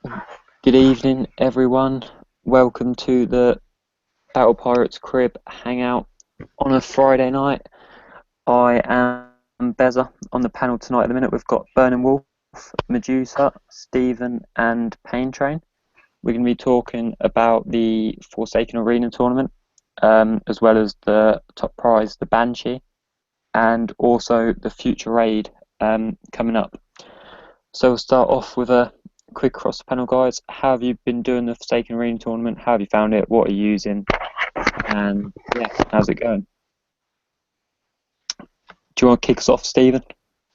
Good evening, everyone. Welcome to the Battle Pirates Crib Hangout on a Friday night. I am Bezza. On the panel tonight at the minute, we've got Burning Wolf, Medusa, Stephen, and Pain Train. We're going to be talking about the Forsaken Arena tournament, as well as the top prize, the Banshee, and also the future raid coming up. So we'll start off with a quick across the panel, guys. How have you been doing the Forsaken Arena tournament? How have you found it? What are you using? And yeah, how's it going? Do you want to kick us off, Stephen?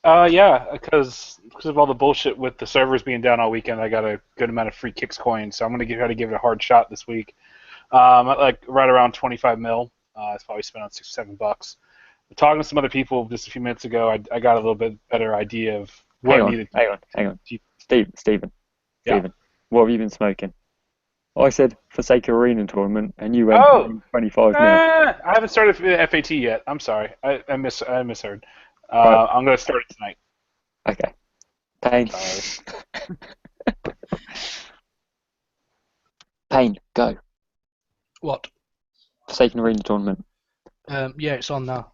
Yeah, because of all the bullshit with the servers being down all weekend, I got a good amount of free kicks coins, so I'm gonna try to give it a hard shot this week. At like right around 25 mil. It's probably spent on $6 or $7. Talking to some other people just a few minutes ago, I got a little bit better idea of what Hang I on, needed. hang on. To, Stephen, yeah. what have you been smoking? I said Forsaken Arena tournament, and you went Oh, 25 mil. I haven't started FAT yet. I'm sorry. I misheard. Right, I'm gonna start it tonight. okay. Pain, Sorry. Pain, go. What? Forsaken Arena tournament. Yeah, it's on now.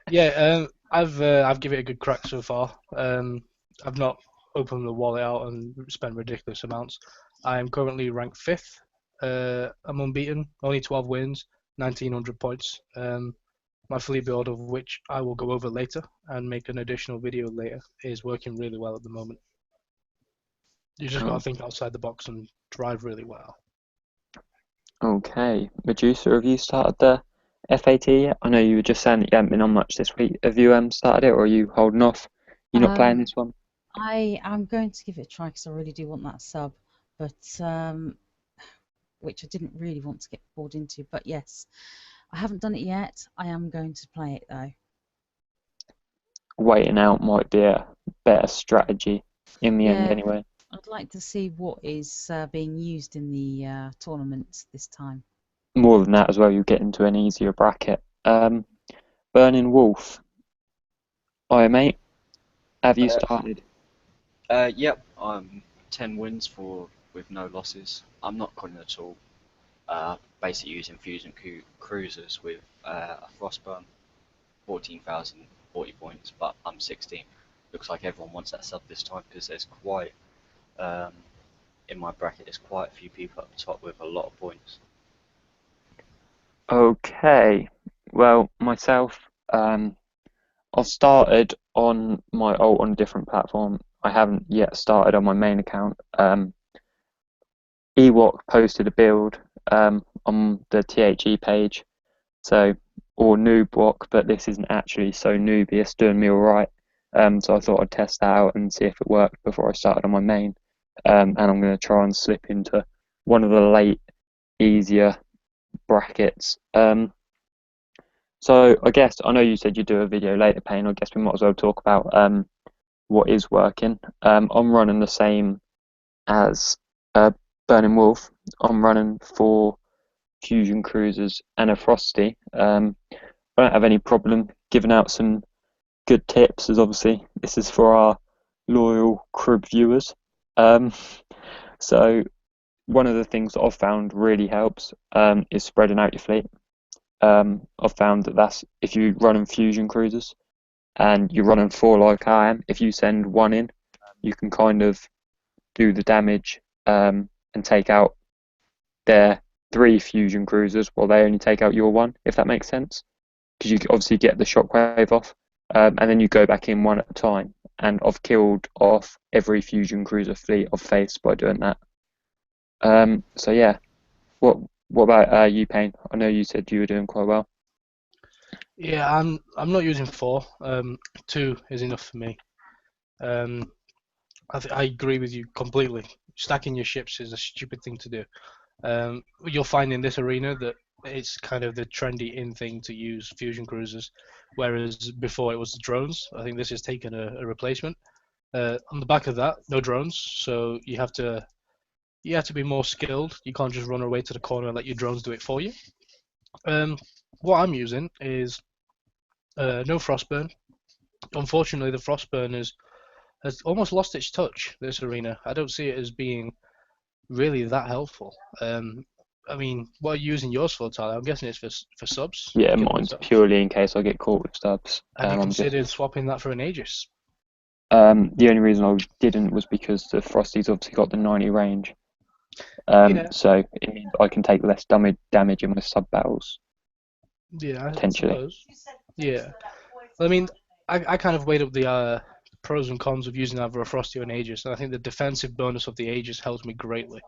Yeah, I've given it a good crack so far. I've not opened the wallet out and spent ridiculous amounts. I am currently ranked fifth. I'm unbeaten, only 12 wins, 1900 points. My fleet build, of which I will go over later and make an additional video later, is working really well at the moment. You just got to Oh, think outside the box and drive really well. okay. Medusa, have you started the FAT yet? I know you were just saying that you haven't been on much this week. Have you started it, or are you holding off? You're not playing Um, this one? I am going to give it a try because I really do want that sub, but which I didn't really want to get pulled into. But yes, I haven't done it yet. I am going to play it though. Waiting out might be a better strategy in the end Yeah, anyway. I'd like to see what is being used in the tournament this time. More than that as well, you get into an easier bracket. Burning Wolf. Hi mate, have you Uh, started? yep, I'm 10 wins for with no losses. I'm not calling at all. Basically using fusion cruisers with a frostburn, 14,040 points, but I'm 16. Looks like everyone wants that sub this time because there's quite um, in my bracket. There's quite a few people up top with a lot of points. Okay, well myself, I've started on my alt on a different platform. I haven't yet started on my main account. Ewok posted a build on the THE page, so or Noobwok, but this isn't actually so newbie. It's doing me all right. So I thought I'd test that out and see if it worked before I started on my main. And I'm going to try and slip into one of the late, easier brackets. So I guess I know you said you'd do a video later, Payne. I guess we might as well talk about what is working. I'm running the same as Burning Wolf. I'm running 4 Fusion Cruisers and a Frosty. I don't have any problem giving out some good tips, as obviously this is for our loyal Crib viewers. Um, so one of the things that I've found really helps is spreading out your fleet. I've found that that's if you run in Fusion Cruisers and you're running 4 like I am, if you send one in, you can kind of do the damage and take out their 3 Fusion Cruisers while they only take out your one, if that makes sense. Because you obviously get the shockwave off, and then you go back in one at a time. And I've killed off every Fusion Cruiser fleet I've faced by doing that. So yeah, what about you, Payne? I know you said you were doing quite well. Yeah, I'm not using four. Two is enough for me. I agree with you completely. Stacking your ships is a stupid thing to do. You'll find in this arena that it's kind of the trendy in thing to use fusion cruisers, whereas before it was the drones. I think this has taken a replacement. On the back of that, no drones, so you have to be more skilled. You can't just run away to the corner and let your drones do it for you. What I'm using is no frostburn. Unfortunately, the frostburn is has almost lost its touch, this arena. I don't see it as being really that helpful. I mean, what are you using yours for, Tyler? I'm guessing it's for subs. Yeah, killing mine's subs. purely in case I get caught with subs. Have you I'm just considered swapping that for an Aegis? the only reason I didn't was because the Frosty's obviously got the 90 range. Yeah. So it means I can take less damage in my sub battles Yeah, I potentially. suppose. Yeah. I mean, I kind of weighed up the pros and cons of using either a Frosty or an Aegis, and I think the defensive bonus of the Aegis helps me greatly.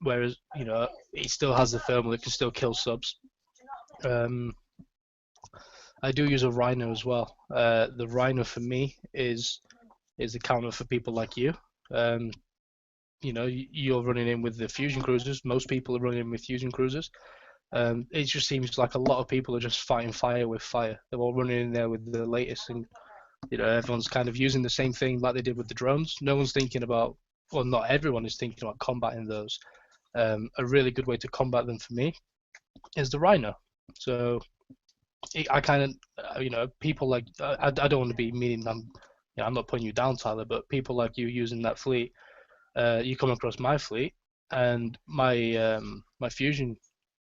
Whereas, you know, it still has the thermal, it can still kill subs. I do use a Rhino as well. The Rhino for me is a counter for people like you. You know, you're running in with the fusion cruisers. Most people are running in with fusion cruisers. It just seems like a lot of people are just fighting fire with fire. They're all running in there with the latest, and you know, everyone's kind of using the same thing like they did with the drones. No one's thinking about, well, not everyone is thinking about combating those. A really good way to combat them for me is the Rhino. So I kind of, you know, people like I don't want to be meaning I'm not putting you down, Tyler, but people like you using that fleet, you come across my fleet, and my fusion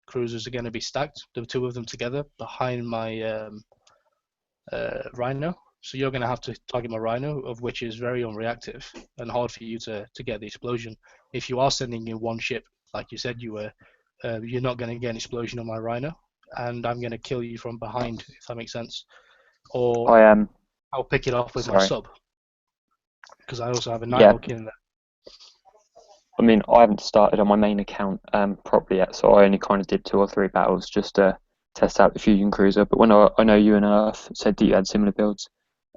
cruisers are going to be stacked, the two of them together behind my Rhino. So you're going to have to target my Rhino, of which is very unreactive and hard for you to get the explosion. If you are sending in one ship, like you said you were, you're not going to get an explosion on my Rhino, and I'm going to kill you from behind, if that makes sense. Or I am. I'll pick it off with my Sorry. sub, because I also have a Yeah. Nighthawk in there. I mean, I haven't started on my main account properly yet, so I only kind of did 2 or 3 battles just to test out the fusion cruiser. But when I know you and Earth said that you had similar builds,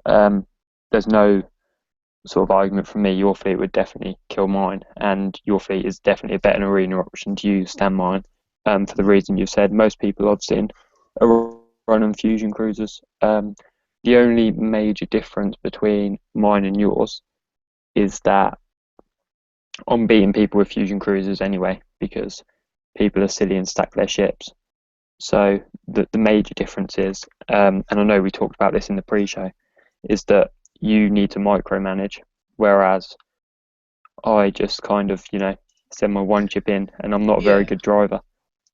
there's no sort of argument from me. Your fleet would definitely kill mine, and your fleet is definitely a better arena option to use than mine. For the reason you've said, most people I've seen are running fusion cruisers. The only major difference between mine and yours is that I'm beating people with fusion cruisers anyway, because people are silly and stack their ships. So the major difference is, and I know we talked about this in the pre-show, is that you need to micromanage, whereas I just kind of, you know, send my one chip in, and I'm not a very good driver.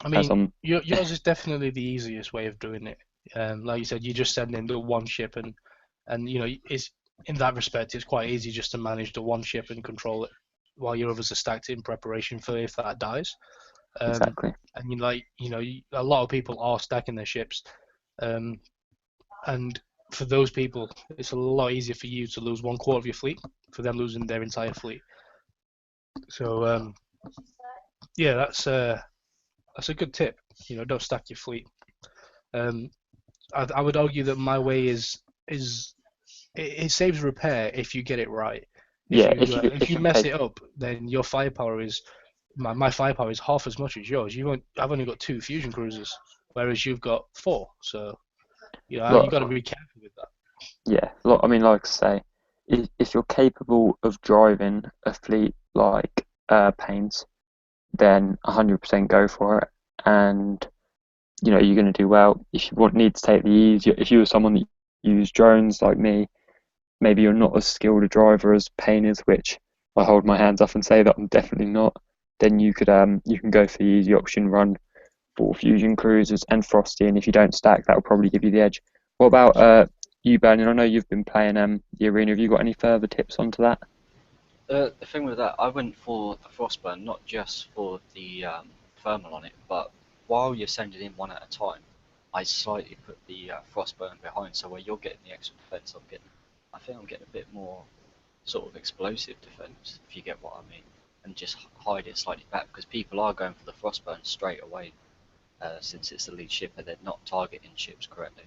I mean, yours is definitely the easiest way of doing it. Like you said, you just send in the one ship, and you know, it's in that respect, it's quite easy just to manage the one ship and control it, while your others are stacked in preparation for if that dies. Exactly. And a lot of people are stacking their ships, and for those people, it's a lot easier for you to lose 1/4 of your fleet, for them losing their entire fleet. So yeah, that's a good tip. You know, don't stack your fleet. I would argue that my way is it saves repair if you get it right. If you mess it up, then your firepower is my firepower is half as much as yours. I've only got 2 fusion cruisers, whereas you've got 4. So you got to be careful with that. Yeah, I mean, like I say, if you're capable of driving a fleet like Pain's, then 100% go for it, and you know you're going to do well. If you need to take the ease, if you were someone that used drones like me, maybe you're not as skilled a driver as Pain is, which I hold my hands up and say that I'm definitely not. Then you can go for the easy option, run 4 fusion cruisers and Frosty, and if you don't stack, that will probably give you the edge. What about you, Bernie? I know you've been playing the arena. Have you got any further tips onto that? The thing with that, I went for the Frostburn, not just for the thermal on it, but while you're sending in one at a time, I slightly put the Frostburn behind, so where you're getting the extra defense, I think I'm getting a bit more sort of explosive defense, if you get what I mean, and just hide it slightly back, because people are going for the Frostburn straight away, since it's the lead ship and they're not targeting ships correctly.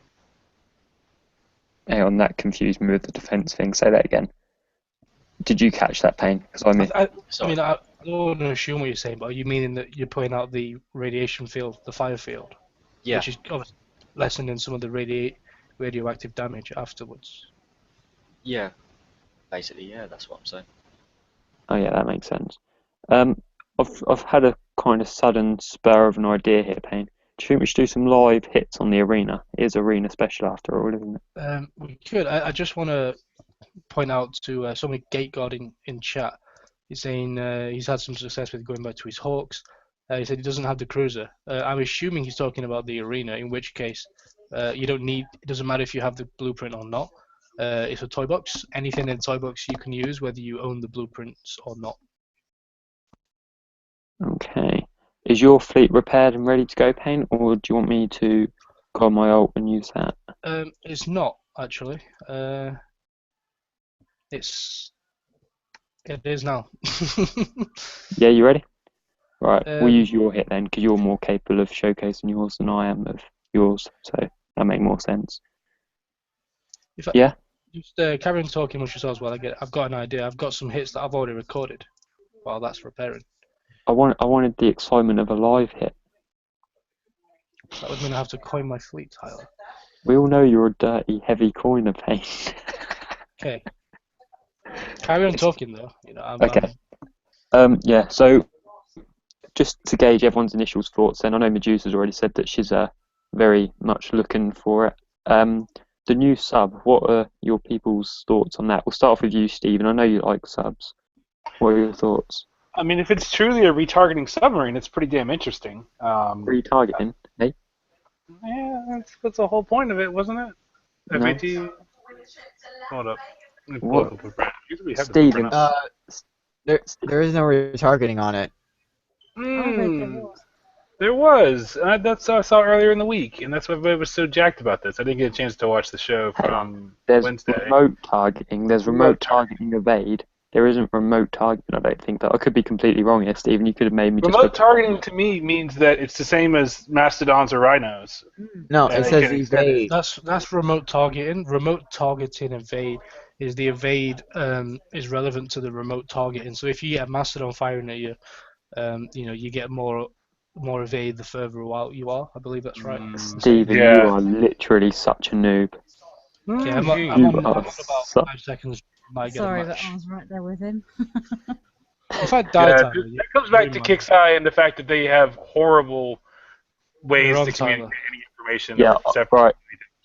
Hey, on that confused me with the defense thing. Say that again. Did you catch that, Pain? Because I missed. I don't want to assume what you're saying, but are you meaning that you're putting out the radiation field, the fire field, Yeah. which is obviously lessening some of the radioactive damage afterwards? Yeah. Basically, yeah, that's what I'm saying. Oh yeah, that makes sense. I've had a kind of sudden spur of an idea here, Pain. Do you think we should do some live hits on the arena? It is arena special after all, isn't it? We could. I just want to point out to somebody Gateguard in chat. He's saying he's had some success with going back to his Hawks. He said he doesn't have the cruiser. I'm assuming he's talking about the arena, in which case you don't need. It doesn't matter if you have the blueprint or not. It's a toy box. Anything in the toy box you can use, whether you own the blueprints or not. Okay. Is your fleet repaired and ready to go, Payne, or do you want me to call my ult and use that? It's not actually. It is now. Yeah, you ready? Right, we'll Um, use your hit then, because you're more capable of showcasing yours than I am of yours, so that makes more sense. If I, Yeah? Just carry on talking much yourselves while I've got an idea. I've got some hits that I've already recorded while that's repairing. I wanted the excitement of a live hit. That would mean I have to coin my fleet, Tyler. We all know you're a dirty, heavy coiner, Payne. Okay. Carry on talking though. You know, Okay. Yeah, so just to gauge everyone's initial thoughts then, I know Medusa's already said that she's very much looking for it. The new sub, what are your people's thoughts on that? We'll start off with you, Stephen. I know you like subs. What are your thoughts? I mean, if it's truly a retargeting submarine, it's pretty damn interesting. Retargeting, eh? Yeah, that's the whole point of it, wasn't it? No. FAT. Hold up. Let me pull What? up the blueprint. Usually we have the Steven. blueprint up. There is no retargeting on it. I read there was. There was. That's what I saw earlier in the week, and that's why I was so jacked about this. I didn't get a chance to watch the show from There's Wednesday. remote targeting. There's remote targeting evade. There isn't remote targeting, I don't think. But I could be completely wrong here, Stephen. You could have made me just... Remote targeting to me means that it's the same as mastodons or rhinos. No, Yeah, it they says can extend it. evade. That's remote targeting. Remote targeting evade is the evade is relevant to the remote targeting. So if you get a mastodon firing at you, you get more evade the further out you are. I believe that's right. Stephen, Yeah. you are literally such a noob. Okay, I'm Mm, on You are about so... 5 seconds. Might get a Sorry, but match. I was right there with him. If I die, Yeah, Tyler, that comes back to Kixeye and the fact that they have horrible ways You're on, to communicate Tyler. any information. Yeah, or separate. right.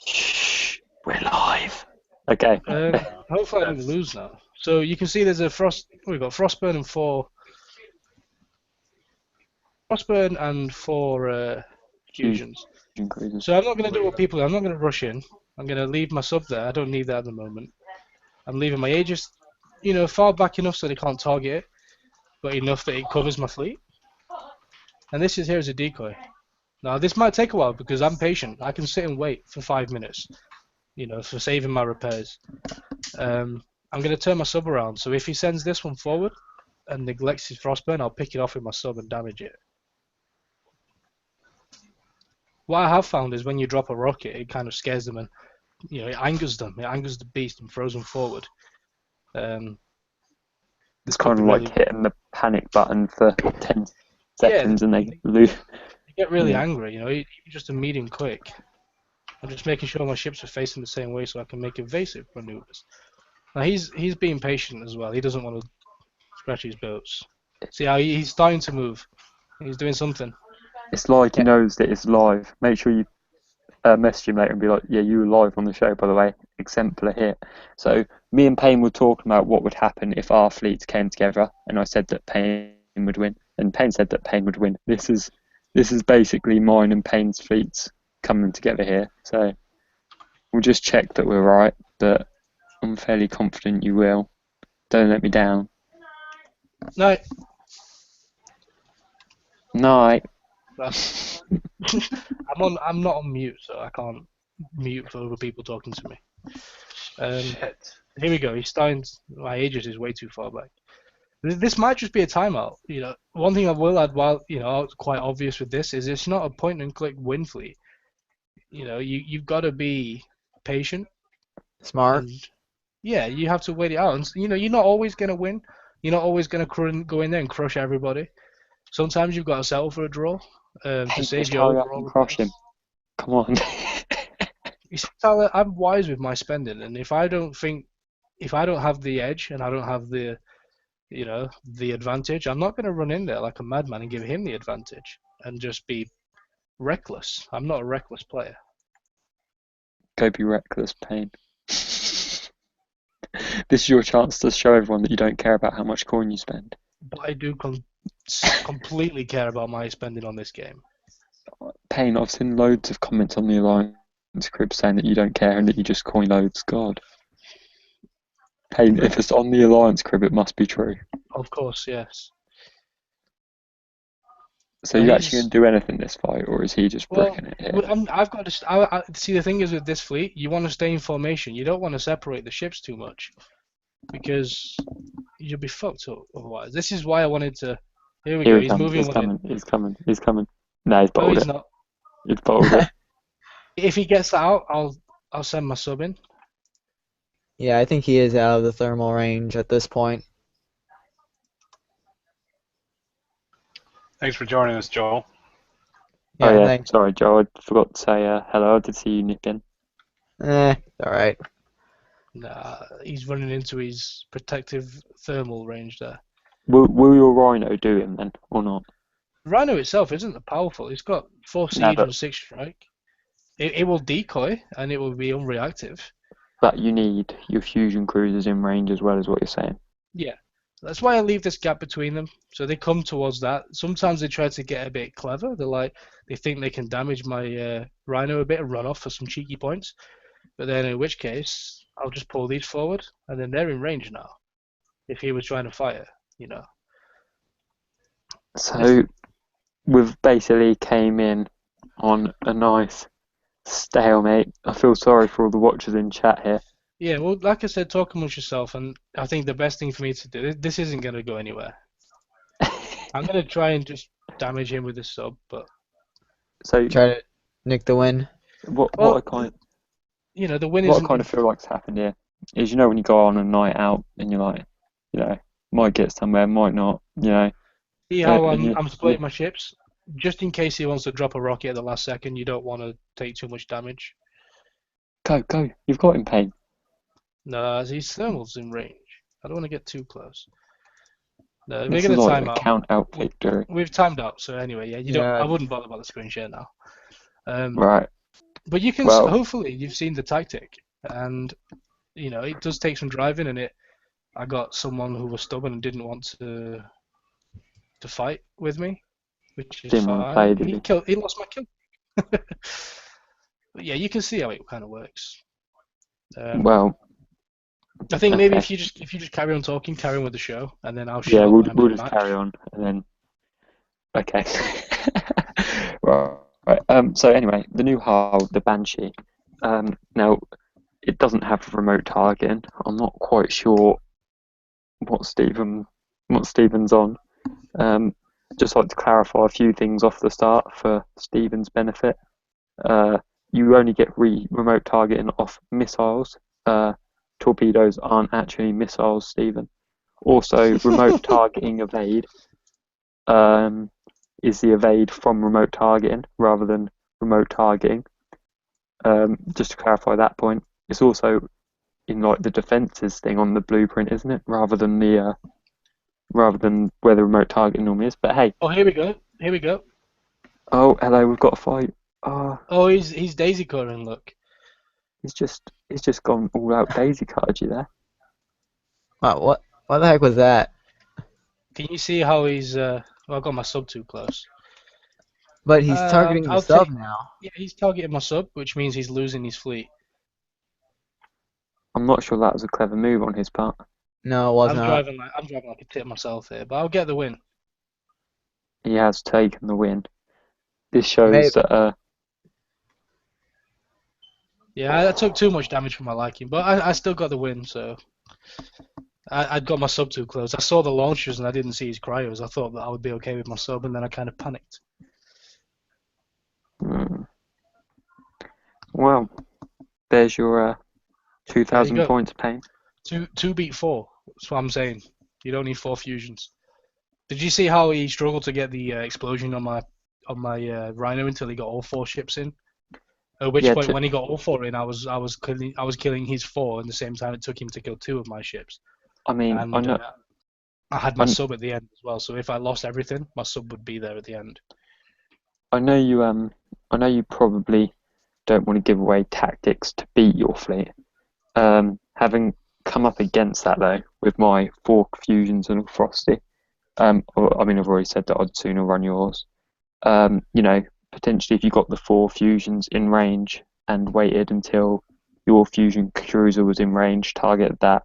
Shh, we're live. Okay. Hopefully I don't lose now. So you can see there's a we've got Frostburn and four fusions. So I'm not going to do what people do. I'm not going to rush in. I'm going to leave my sub there. I don't need that at the moment. I'm leaving my Aegis, far back enough so they can't target it, but enough that it covers my fleet. And this is here as a decoy. Now this might take a while because I'm patient. I can sit and wait for 5 minutes, for saving my repairs. I'm going to turn my sub around. So if he sends this one forward and neglects his Frostburn, I'll pick it off with my sub and damage it. What I have found is when you drop a rocket, it kind of scares them and it angers them. It angers the beast and throws them forward. It's kind of like hitting the panic button for 10 seconds and they lose. You get really angry, you're just a medium quick. I'm just making sure my ships are facing the same way so I can make evasive maneuvers. Now he's being patient as well. He doesn't want to scratch his boats. See how he's starting to move. He's doing something. It's like he knows that it's live. Make sure you message him later and be like, yeah, you were live on the show, by the way. Exemplar hit. So me and Payne were talking about what would happen if our fleets came together, and I said that Payne would win, and Payne said that Payne would win. This is basically mine and Payne's fleets coming together here. So we'll just check that we're right, but I'm fairly confident you will. Don't let me down. No. Night. I'm not on mute, so I can't mute for other people talking to me. Here we go. He's starting. My Aegis is way too far back. This might just be a timeout. One thing I will add, while quite obvious with this, is it's not a point and click win fleet. You've got to be patient. Smart. And, yeah, you have to wait it out. And you're not always gonna win. You're not always gonna go in there and crush everybody. Sometimes you've got to settle for a draw to save your overall. Crush him. Come on. You see, Tyler, I'm wise with my spending, and if I don't have the edge and I don't have the advantage, I'm not going to run in there like a madman and give him the advantage and just be reckless. I'm not a reckless player. Go be reckless, Payne. This is your chance to show everyone that you don't care about how much coin you spend. But I do completely care about my spending on this game. Payne, I've seen loads of comments on the Alliance Crib saying that you don't care and that you just coin loads. God. Payne, if it's on the Alliance Crib, it must be true. Of course, yes. So you actually going to do anything this fight, or is he just bricking it here? I've got to. See, the thing is with this fleet, you want to stay in formation. You don't want to separate the ships too much, because you'll be fucked up otherwise. This is why I wanted to. Here we go. He's moving. He's coming. No, he's bottled No, he's it. not. He's bottled it. If he gets that out, I'll send my sub in. Yeah, I think he is out of the thermal range at this point. Thanks for joining us, Joel. Yeah, Oh yeah, thanks. sorry, Joe. I forgot to say hello. I did see you nip in. Alright. Nah, he's running into his protective thermal range there. Will your Rhino do him then, or not? Rhino itself isn't that powerful. It's got 4 siege and 6 strike. It will decoy and it will be unreactive. But you need your fusion cruisers in range as well, as what you're saying. Yeah, that's why I leave this gap between them. So they come towards that. Sometimes they try to get a bit clever. They think they can damage my Rhino a bit and run off for some cheeky points. But then in which case, I'll just pull these forward and then they're in range now. If he was trying to fire, you know. So we've basically came in on a nice stalemate. I feel sorry for all the watchers in chat here. Yeah, well, like I said, talk amongst yourself, and I think the best thing for me to do, this isn't going to go anywhere. I'm going to try and just damage him with this sub, but... So Try to nick the win. what I kind the win what isn't... I kind of feel like's happened here is, when you go on a night out and you're like, might get somewhere, might not, See how and I'm splitting my ships? Just in case he wants to drop a rocket at the last second, you don't want to take too much damage. Go, you've got him, Payne. No, his thermal's in range. I don't want to get too close. No, we're This going is to like time a out. count out victory. We've timed out, so anyway, yeah, Yeah. I wouldn't bother about the screen share now. Right. But you can, hopefully, you've seen the tactic, and it does take some driving, and I got someone who was stubborn and didn't want to fight with me, which is Didn't want to play, did he? He lost my kill. But yeah, you can see how it kind of works. Well, I think maybe okay. if you just carry on talking, carry on with the show, and then I'll show Yeah, up we'll when I'm in the just match. carry on, and then okay. Right. So anyway, the new hull, the Banshee. Now it doesn't have remote targeting. I'm not quite sure what Stephen's on. Just like to clarify a few things off the start for Stephen's benefit. You only get remote targeting off missiles. Torpedoes aren't actually missiles, Stephen. Also, remote targeting evade is the evade from remote targeting rather than remote targeting. Just to clarify that point, it's also in like the defences thing on the blueprint, isn't it? Rather than where the remote targeting normally is. But hey. Oh, here we go. Oh, hello, we've got a fight. Oh, he's daisy cuttering. Look. He's just gone all out daisy cutted you there. Wow, what the heck was that? Can you see how he's? Well, I got my sub too close. But he's targeting the sub now. Yeah, he's targeting my sub, which means he's losing his fleet. I'm not sure that was a clever move on his part. No, it wasn't. I'm driving like a tit myself here, but I'll get the win. He has taken the win. This shows that. Yeah, I took too much damage for my liking, but I still got the win, so I'd got my sub too close. I saw the launchers and I didn't see his cryos. I thought that I would be okay with my sub, and then I kind of panicked. Well, there's your 2,000 points, Payne. Two beat 4. That's what I'm saying. You don't need 4 fusions. Did you see how he struggled to get the explosion on my Rhino until he got all 4 ships in? At which point, when he got all 4 in, I was killing his 4 at the same time it took him to kill 2 of my ships. I mean, and, I know. I had my sub at the end as well, so if I lost everything, my sub would be there at the end. I know you. I know you probably don't want to give away tactics to beat your fleet. Having come up against that though with my 4 fusions and a frosty. I mean, I've already said that I'd sooner run yours. You know, potentially if you got the 4 fusions in range and waited until your fusion cruiser was in range, targeted that,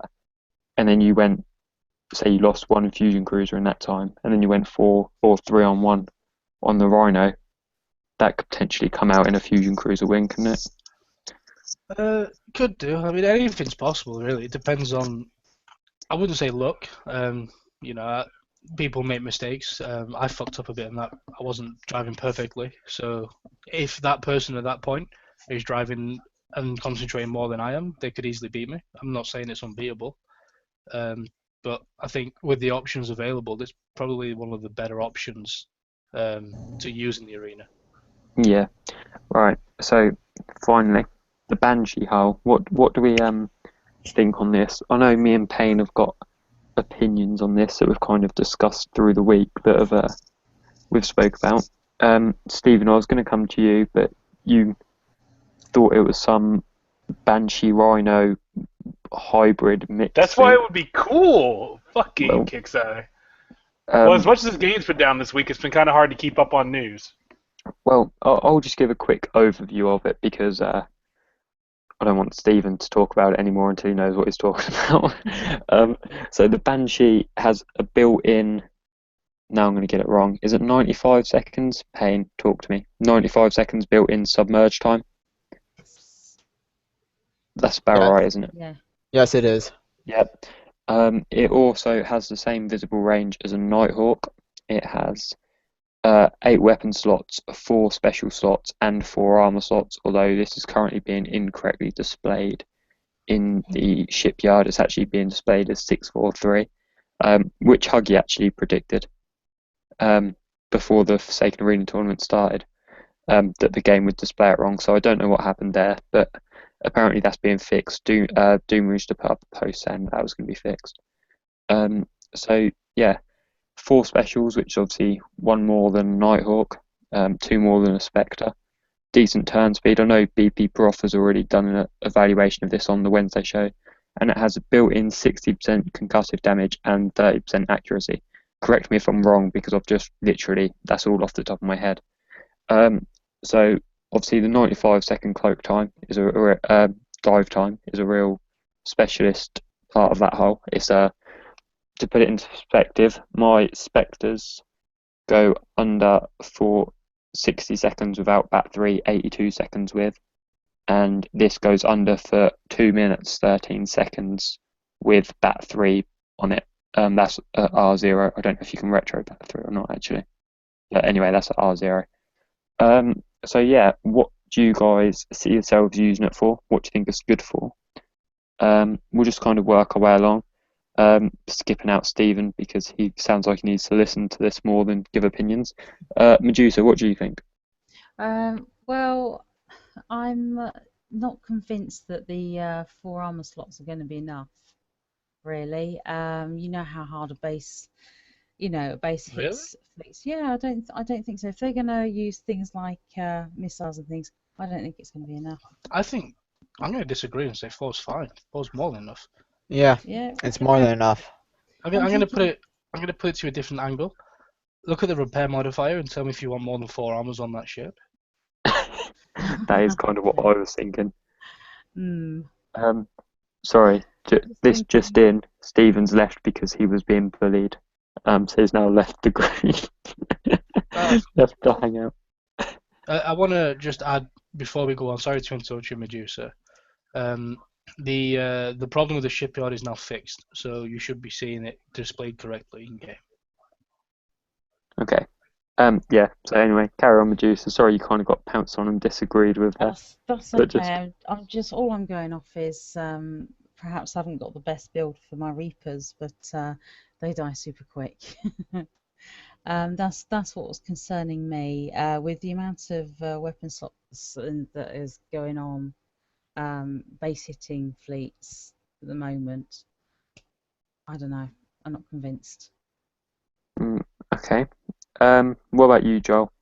and then you went, say you lost 1 fusion cruiser in that time, and then you went 4 or 3 on 1 on the Rhino, that could potentially come out in a fusion cruiser win, couldn't it? Could do. I mean, anything's possible, really. It depends on. I wouldn't say luck. You know, people make mistakes. I fucked up a bit in that I wasn't driving perfectly. So if that person at that point is driving and concentrating more than I am, they could easily beat me. I'm not saying it's unbeatable, but I think with the options available, it's probably one of the better options to use in the arena. Yeah. Right. So finally, the Banshee hull. What do we think on this? I know me and Payne have got opinions on this that we've kind of discussed through the week that we've spoke about. Stephen, I was going to come to you, but you thought it was some Banshee Rhino hybrid mix. That's why it would be cool. Fucking Well, Kickstarter. Well, as much as this game's been down this week, it's been kind of hard to keep up on news. Well, I'll just give a quick overview of it because I don't want Stephen to talk about it anymore until he knows what he's talking about. So the Banshee has a built-in. Now I'm going to get it wrong. Is it 95 seconds? Payne, talk to me. 95 seconds built-in submerge time. That's about Yeah. right, isn't it? Yeah. Yes, it is. Yep. It also has the same visible range as a Nighthawk. It has 8 weapon slots, 4 special slots, and 4 armor slots. Although this is currently being incorrectly displayed in the shipyard, it's actually being displayed as 643, which Huggy actually predicted before the Forsaken Arena tournament started, that the game would display it wrong. So I don't know what happened there, but apparently that's being fixed. Doom Rooster put up a post saying that was going to be fixed. So yeah, 4 specials, which is obviously 1 more than Nighthawk, 2 more than a Spectre. Decent turn speed. I know BP Prof has already done an evaluation of this on the Wednesday show, and it has a built-in 60% concussive damage and 30% accuracy. Correct me if I'm wrong, because I've just literally, that's all off the top of my head. So obviously the 95-second cloak time is dive time is a real specialist part of that hull. It's to put it into perspective, my Spectres go under for 60 seconds without bat 3, 82 seconds with, and this goes under for 2 minutes 13 seconds with bat 3 on it. That's at R0. I don't know if you can retro bat 3 or not actually, but anyway, that's at R0. So yeah, what do you guys see yourselves using it for? What do you think it's good for? We'll just kind of work our way along. Skipping out Stephen because he sounds like he needs to listen to this more than give opinions. Medusa, what do you think? Well, I'm not convinced that the 4 armor slots are going to be enough. Really, you know how hard a base hits fleets. Yeah, I don't think so. If they're going to use things like missiles and things, I don't think it's going to be enough. I think I'm going to disagree and say 4's fine. 4's more than enough. Yeah, Yeah, it's more than enough. I'm going to put it to a different angle. Look at the repair modifier and tell me if you want more than 4 armors on that ship. That is kind of what I was thinking. Hmm. Sorry, this just in. Stephen's left because he was being bullied. So he's now left the group. Left the hangout. I want to just add before we go on. Sorry to interrupt you, Medusa. The problem with the shipyard is now fixed, so you should be seeing it displayed correctly in game. Okay. Yeah. So anyway, carry on, Medusa. Sorry, you kind of got pounced on and disagreed with that. That's But okay. I'm just all I'm going off is perhaps I haven't got the best build for my Reapers, but they die super quick. That's what was concerning me with the amount of weapon slots that is going on, base hitting fleets at the moment. I don't know. I'm not convinced. Okay. What about you, Joel?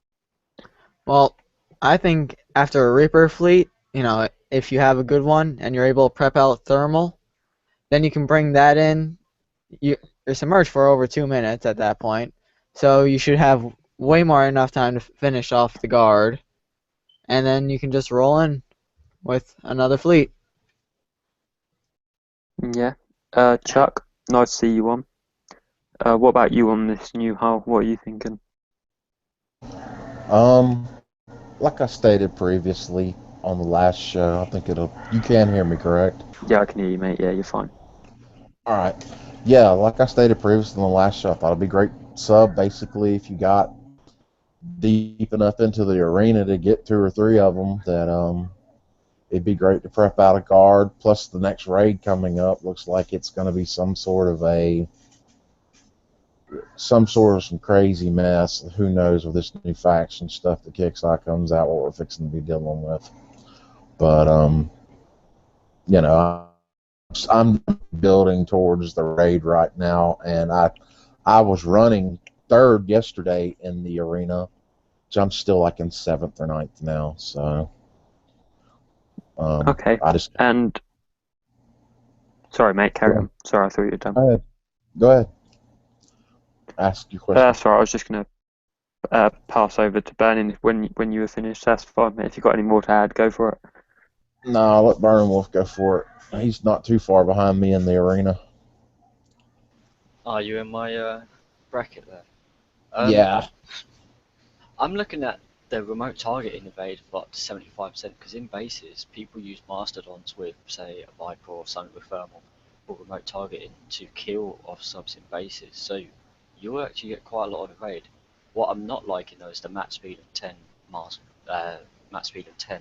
Well, I think after a Reaper fleet, if you have a good one and you're able to prep out thermal, Then you can bring that in. You're submerged for over 2 minutes at that point, so you should have way more enough time to finish off the guard, and then you can just roll in with another fleet. Yeah. Chuck, nice to see you on. What about you on this new hull? What are you thinking? Like I stated previously on the last show, I think you can hear me, correct? Yeah, I can hear you, mate. Yeah, you're fine. All right. Yeah, like I stated previously on the last show, I thought it'd be great sub. Basically, if you got deep enough into the arena to get 2 or 3 of them, that it'd be great to prep out a guard. Plus, the next raid coming up looks like it's going to be some sort of some crazy mess. Who knows with this new faction stuff that Kickstarter comes out, what we're fixing to be dealing with. But you know, I'm building towards the raid right now, and I was running 3rd yesterday in the arena, so I'm still like in 7th or 9th now. So Okay. And sorry, mate, carry on. Sorry, I thought you were done. Go ahead. Ask your question. Sorry, I was just gonna pass over to Burning when you were finished. That's fine, mate. If you've got any more to add, go for it. No, I'll let Burning Wolf go for it. He's not too far behind me in the arena. Are you in my bracket there? Yeah. I'm looking at the remote targeting evade for up to 75%, because in bases, people use Mastodons with, say, a Viper or something with thermal, or remote targeting to kill off subs in bases. So you'll actually get quite a lot of evade. What I'm not liking though is the map speed of 10 map speed of 10.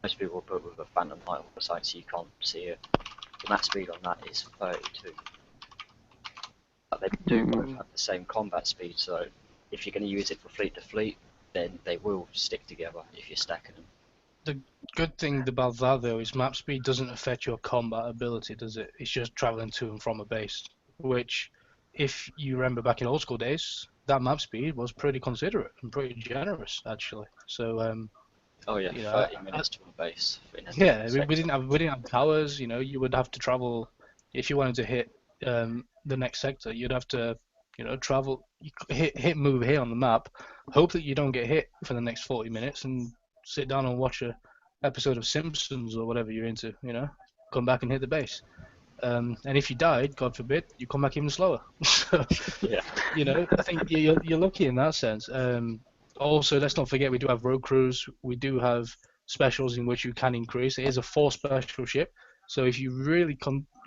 Most people will put with a Phantom Light on the site so you can't see it. The map speed on that is 32. But they do both have the same combat speed, so if you're going to use it for fleet to fleet, then they will stick together if you're stacking them. The good thing about that though is map speed doesn't affect your combat ability, does it? It's just traveling to and from a base, which, if you remember back in old school days, that map speed was pretty considerate and pretty generous actually. So oh yeah, you know, 30 minutes to a base. Yeah, we didn't have towers. You know, you would have to travel if you wanted to hit the next sector. You'd have to, you know, travel, hit move here on the map, hope that you don't get hit for the next 40 minutes, and sit down and watch a episode of Simpsons or whatever you're into. You know, come back and hit the base. And if you died, God forbid, you come back even slower. So, yeah, you know, I think you're lucky in that sense. Also, let's not forget we do have road crews. We do have specials in which you can increase. It is a 4 special ship, so if you really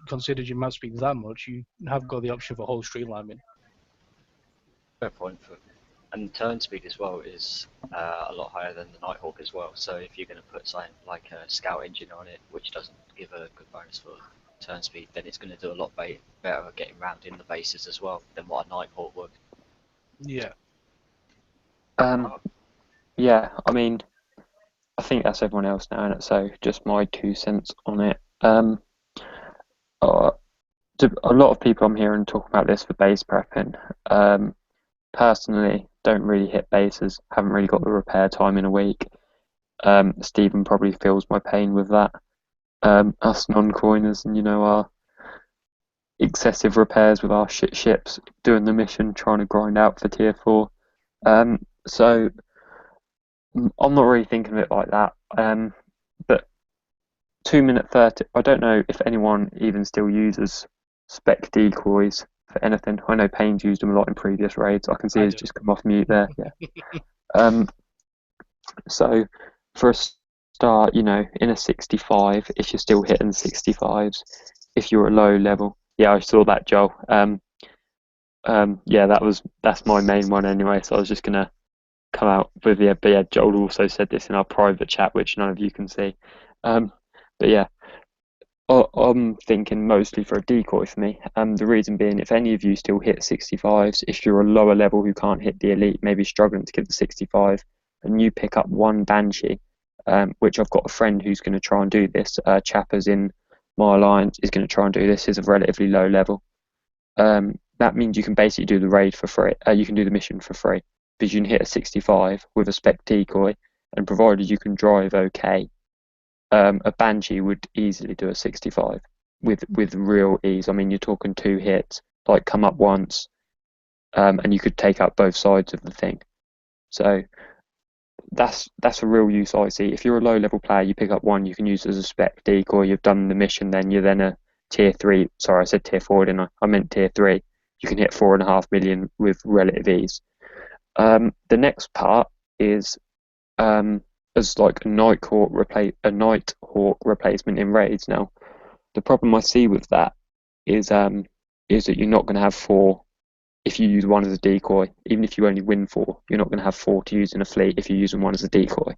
considered your map speed that much, you have got the option for whole streamlining. fair point. And turn speed as well is a lot higher than the Nighthawk as well. So if you're going to put something like a scout engine on it, which doesn't give a good bonus for turn speed, then it's going to do a lot better at getting around in the bases as well than what a Nighthawk would. Yeah. Yeah, I mean, I think that's everyone else now, and so just my 2 cents on it. A lot of people I'm hearing talk about this for base prepping. Personally, don't really hit bases. Haven't really got the repair time in a week. Stephen probably feels my pain with that. Us non-coiners, and our excessive repairs with our shit ships, doing the mission, trying to grind out for tier 4. So I'm not really thinking of it like that. But 2-minute 30. I don't know if anyone even still uses spec decoys for anything. I know Payne's used them a lot in previous raids. I can see he's just come off mute there. Yeah. So for a start, in a 65, if you're still hitting 65s, if you're a low level, yeah, I saw that, Joel. Yeah, that's my main one anyway. So I was just gonna come out with but yeah, Joel also said this in our private chat, which none of you can see. But yeah, I'm thinking mostly for a decoy for me. The reason being, if any of you still hit 65s, if you're a lower level who can't hit the elite, maybe struggling to get the 65, and you pick up one Banshee, which I've got a friend who's going to try and do this. Chappers in my alliance is going to try and do this. Is a relatively low level. That means you can basically do the raid for free. You can do the mission for free because you can hit a 65 with a spec decoy, and provided you can drive okay, a Banshee would easily do a 65 with real ease. I mean, you're talking 2 hits, like come up once, and you could take out both sides of the thing. So that's a real use I see. If you're a low level player, you pick up one, you can use it as a spec decoy. You've done the mission, then you're then a tier 3. Sorry, I said tier 4, didn't I? I meant tier 3. You can hit 4.5 million with relative ease. The next part is as like a Nighthawk replacement in raids. Now, the problem I see with that is that you're not going to have 4 if you use one as a decoy. Even if you only win 4, you're not going to have 4 to use in a fleet if you're using one as a decoy.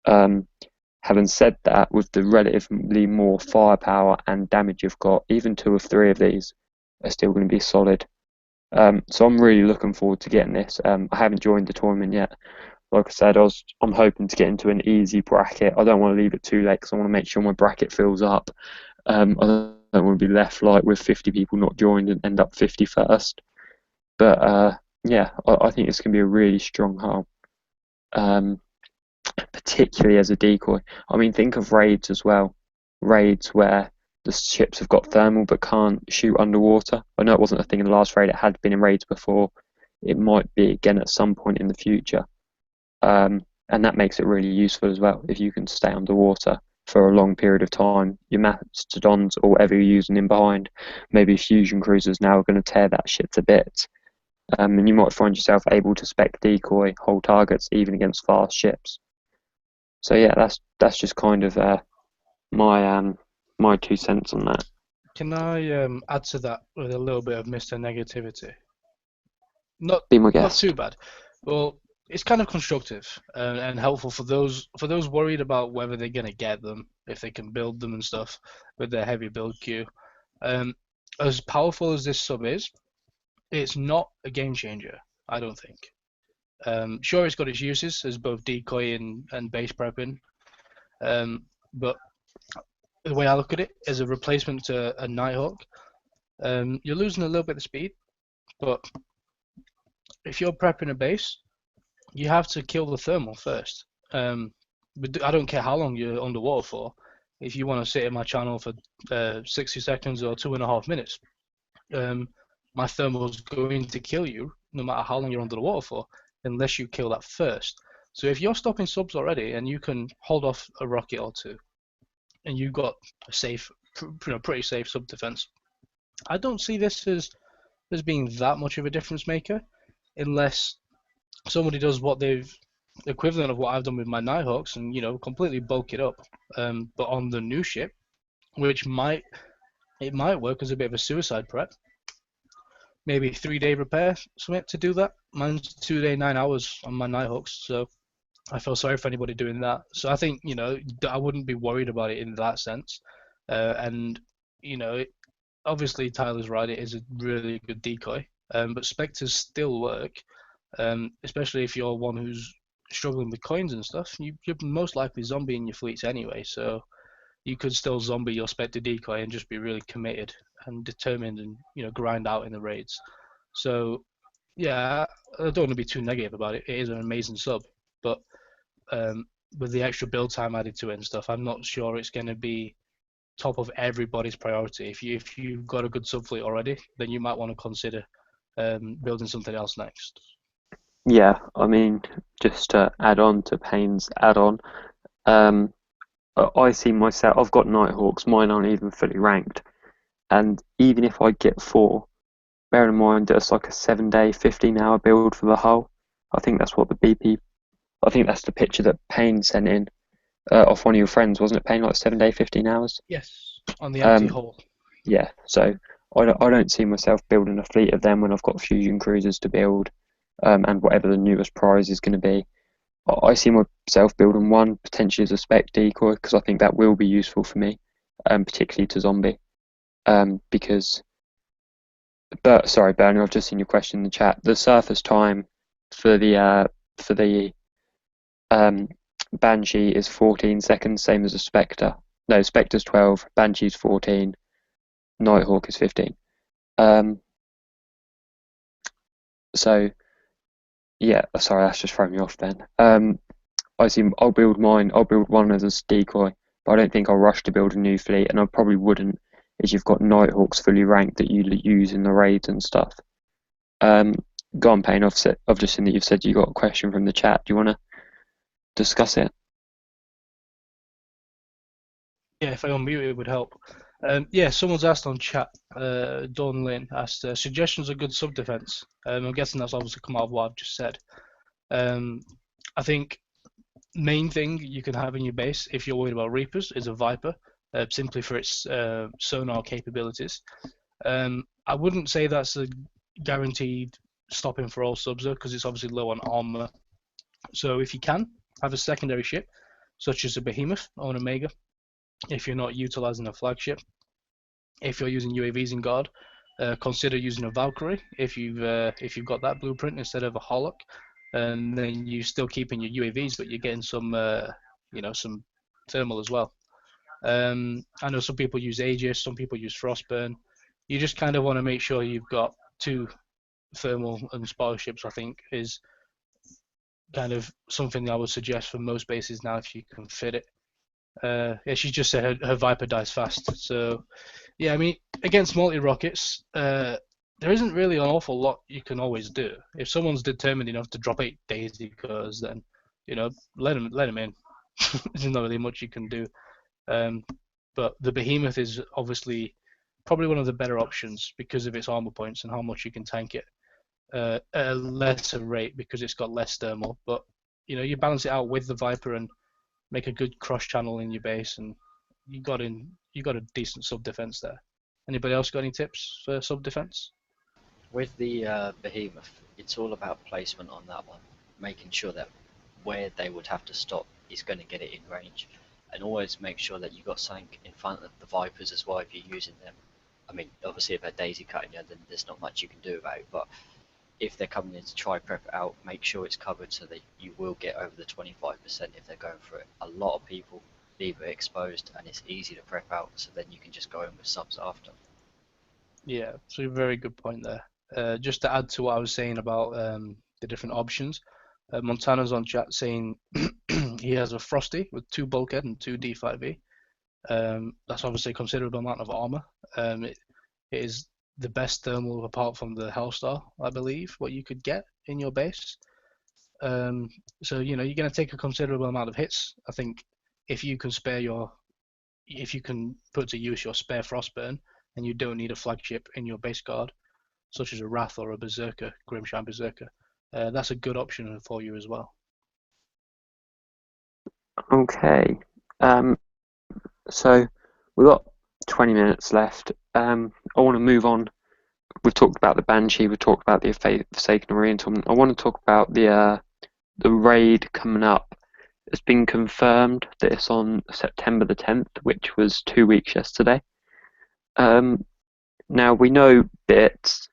Having said that, with the relatively more firepower and damage you've got, even 2 of 3 of these are still going to be solid. So I'm really looking forward to getting this. I haven't joined the tournament yet. Like I said, I'm hoping to get into an easy bracket. I don't want to leave it too late because I want to make sure my bracket fills up. I don't want to be left like with 50 people not joined and end up 51st. But yeah, I think it's going to be a really strong hull, particularly as a decoy. I mean, think of raids as well. Raids where the ships have got thermal but can't shoot underwater. I know it wasn't a thing in the last raid. It had been in raids before. It might be again at some point in the future. And that makes it really useful as well. If you can stay underwater for a long period of time, your mastodons or whatever you're using in behind, maybe fusion cruisers now are going to tear that shit to bits. And you might find yourself able to spec decoy whole targets even against fast ships. So yeah, that's just kind of my 2 cents on that. Can I add to that with a little bit of Mr. Negativity? Not Be my guest. Not too bad. Well, it's kind of constructive and helpful for those worried about whether they're gonna get them, if they can build them and stuff with their heavy build queue. As powerful as this sub is, it's not a game changer, I don't think. Sure, it's got its uses as both decoy and base prepping, but the way I look at it, as a replacement to a Nighthawk, you're losing a little bit of speed, but if you're prepping a base, you have to kill the thermal first. But I don't care how long you're underwater for. If you want to sit in my channel for 60 seconds or 2.5 minutes, my thermal is going to kill you no matter how long you're under the water for, unless you kill that first. So if you're stopping subs already and you can hold off a rocket or 2, and you've got a safe, pretty safe sub defense, I don't see this as being that much of a difference maker, unless somebody does what they've equivalent of what I've done with my Nighthawks and completely bulk it up. But on the new ship, which might work as a bit of a suicide prep. Maybe 3-day repair, something to do that. Mine's 2-day, 9 hours on my Nighthawks, so I feel sorry for anybody doing that. So I think I wouldn't be worried about it in that sense. And obviously Tyler's right. It is a really good decoy, but Spectres still work, especially if you're one who's struggling with coins and stuff. You're most likely zombieing your fleets anyway, so you could still zombie your Spectre decoy and just be really committed and determined and grind out in the raids. So yeah, I don't want to be too negative about it. It is an amazing sub, but with the extra build time added to it and stuff, I'm not sure it's going to be top of everybody's priority. If you've got a good sub fleet already, then you might want to consider building something else next. Yeah, I mean, just to add on to Payne's add-on, I see myself, I've got Nighthawks, mine aren't even fully ranked, and even if I get 4, bear in mind that it's like a 7-day, 15-hour build for the hull. I think that's what I think that's the picture that Payne sent in off one of your friends, wasn't it, Payne, like 7-day, 15 hours? Yes, on the empty hull. Yeah, so I don't see myself building a fleet of them when I've got fusion cruisers to build, and whatever the newest prize is going to be. I see myself building one potentially as a spec decoy, because I think that will be useful for me, particularly to zombie. Because, sorry, Bernie, I've just seen your question in the chat. The surface time for the Banshee is 14 seconds, same as a Spectre. No, Spectre's 12, Banshee's 14, Nighthawk is 15. So yeah, sorry, that's just throwing me off then. I'll build one as a decoy, but I don't think I'll rush to build a new fleet, and I probably wouldn't, as you've got Nighthawks fully ranked that you use in the raids and stuff. Go on, Payne. I've just seen that you've said you got a question from the chat. Do you want to discuss it? Yeah, if I unmute it would help. Yeah, someone's asked on chat, Dawn Lynn asked, suggestions of good sub-defense. I'm guessing that's obviously come out of what I've just said. I think main thing you can have in your base, if you're worried about Reapers, is a Viper, simply for its sonar capabilities. I wouldn't say that's a guaranteed stopping for all subs though, because it's obviously low on armor. So if you can, have a secondary ship, such as a Behemoth or an Omega, if you're not utilizing a flagship. If you're using UAVs in guard, consider using a Valkyrie if you've got that blueprint instead of a Hollock, and then you're still keeping your UAVs, but you're getting some some thermal as well. I know some people use Aegis, some people use Frostburn. You just kind of want to make sure you've got 2 thermal and spotter ships. I think is kind of something I would suggest for most bases now if you can fit it. Yeah, she just said her Viper dies fast. So, yeah, I mean, against multi-rockets, there isn't really an awful lot you can always do. If someone's determined enough to drop 8 Daisy cores, then, let them in. There's not really much you can do. But the Behemoth is obviously probably one of the better options because of its armor points and how much you can tank it at a lesser rate because it's got less thermal. But, you balance it out with the Viper and make a good cross channel in your base, and you got a decent sub defense there. Anybody else got any tips for sub defense? With the Behemoth, it's all about placement on that one, making sure that where they would have to stop is going to get it in range, and always make sure that you got something in front of the Vipers as well if you're using them. I mean, obviously if they're daisy cutting you, then there's not much you can do about it, but if they're coming in to try prep it out, make sure it's covered so that you will get over the 25% if they're going for it. A lot of people leave it exposed and it's easy to prep out, so then you can just go in with subs after. Yeah, so a very good point there. Just to add to what I was saying about the different options, Montana's on chat saying he has a Frosty with 2 bulkhead and 2 D5E. That's obviously a considerable amount of armor. It is the best thermal apart from the Hellstar, I believe, what you could get in your base. So you're going to take a considerable amount of hits. I think if you can put to use your spare Frostburn and you don't need a flagship in your base guard, such as a Wrath or a Berserker, Grimshine Berserker, that's a good option for you as well. Okay. So we've got 20 minutes left. I want to move on. We've talked about the Banshee. We've talked about the Forsaken Oriental. I want to talk about the raid coming up. It's been confirmed that it's on September the 10th, which was 2 weeks yesterday. Now we know bits.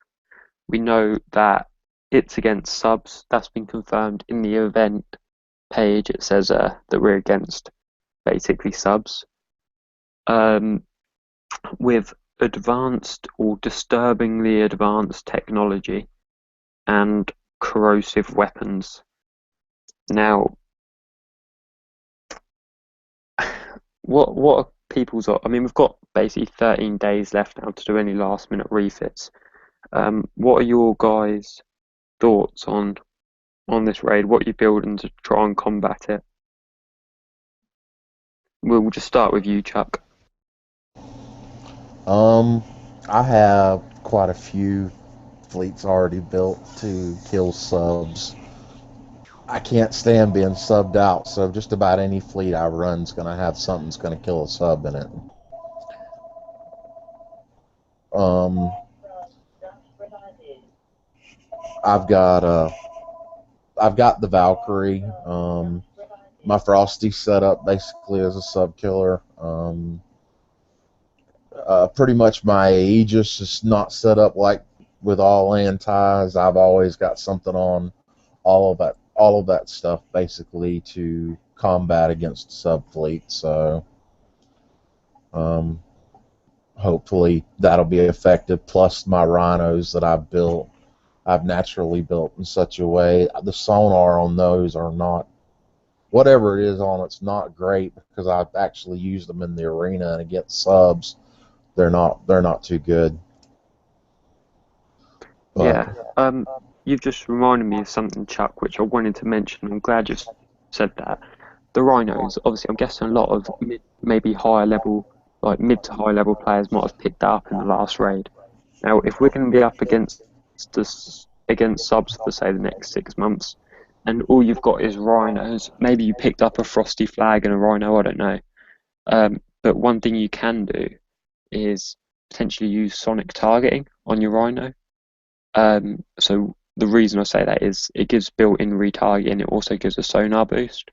We know that it's against subs. That's been confirmed in the event page. It says that we're against basically subs. With advanced or disturbingly advanced technology and corrosive weapons. Now, what are people's? I mean, we've got basically 13 days left now to do any last-minute refits. What are your guys' thoughts on this raid? What are you building to try and combat it? We'll just start with you, Chuck. I have quite a few fleets already built to kill subs. I can't stand being subbed out, so just about any fleet I run's gonna have something that's gonna kill a sub in it. I've got the Valkyrie. My Frosty set up basically as a sub killer. Pretty much my Aegis is not set up like with all antis. I've always got something on all of that stuff basically to combat against sub fleet. So hopefully that'll be effective. Plus my rhinos that I've naturally built in such a way. The sonar on those are not whatever it is on it's not great, because I've actually used them in the arena and against subs. They're not too good. But Yeah. You've just reminded me of something, Chuck, which I wanted to mention. I'm glad you said that. The Rhinos, obviously, I'm guessing a lot of maybe higher level, like mid to high level players might have picked that up in the last raid. Now, if we're going to be up against against subs for say the next 6 months, and all you've got is Rhinos, maybe you picked up a Frosty Flag and a Rhino, I don't know. But one thing you can do is potentially use sonic targeting on your Rhino. So the reason I say that is it gives built-in retargeting. It also gives a sonar boost,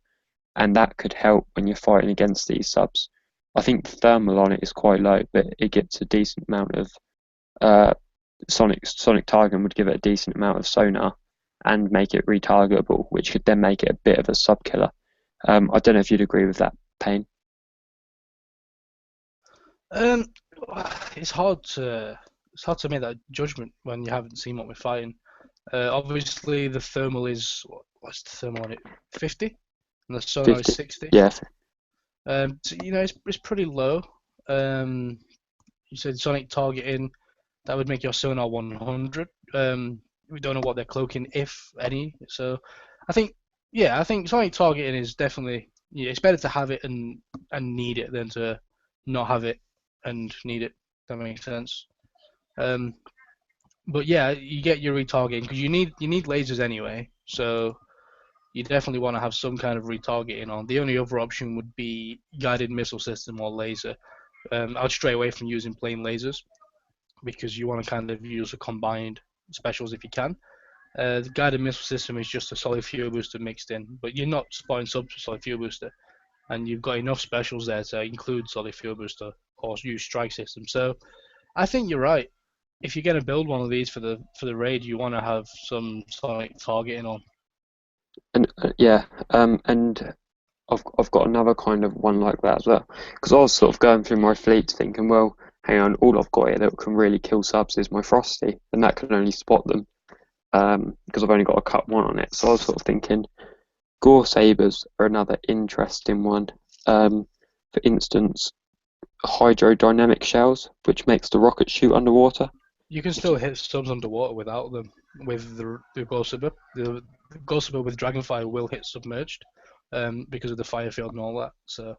and that could help when you're fighting against these subs. I think the thermal on it is quite low, but it gets a decent amount of sonic targeting would give it a decent amount of sonar and make it retargetable, which could then make it a bit of a sub killer. I don't know if you'd agree with that, Payne. Um, it's hard to make that judgment when you haven't seen what we're fighting. Obviously, the thermal is what's the thermal on it? 50, and the sonar 50. is 60. Yeah. So, it's pretty low. You said sonic targeting, that would make your sonar 100. We don't know what they're cloaking, if any. So, I think sonic targeting is definitely, it's better to have it and need it than to not have it and need it. That makes sense. But yeah, you get your retargeting because you need lasers anyway. So you definitely want to have some kind of retargeting on. The only other option would be guided missile system or laser. I'd stray away from using plain lasers because you want to kind of use a combined specials if you can. The guided missile system is just a solid fuel booster mixed in, but you're not spotting subs for solid fuel booster, and you've got enough specials there to include solid fuel booster or use strike system. So I think you're right. If you're going to build one of these for the raid, you want to have some sonic targeting on. And and I've got another kind of one like that as well, because I was sort of going through my fleet thinking, well, hang on, all I've got here that can really kill subs is my Frosty, and that can only spot them because I've only got a cut one on it. So I was sort of thinking, Gore Sabers are another interesting one. For instance, hydrodynamic shells, which makes the rocket shoot underwater. You can still hit subs underwater without them with the Ghost Saber. The Ghost Saber with Dragonfire will hit submerged because of the fire field and all that. So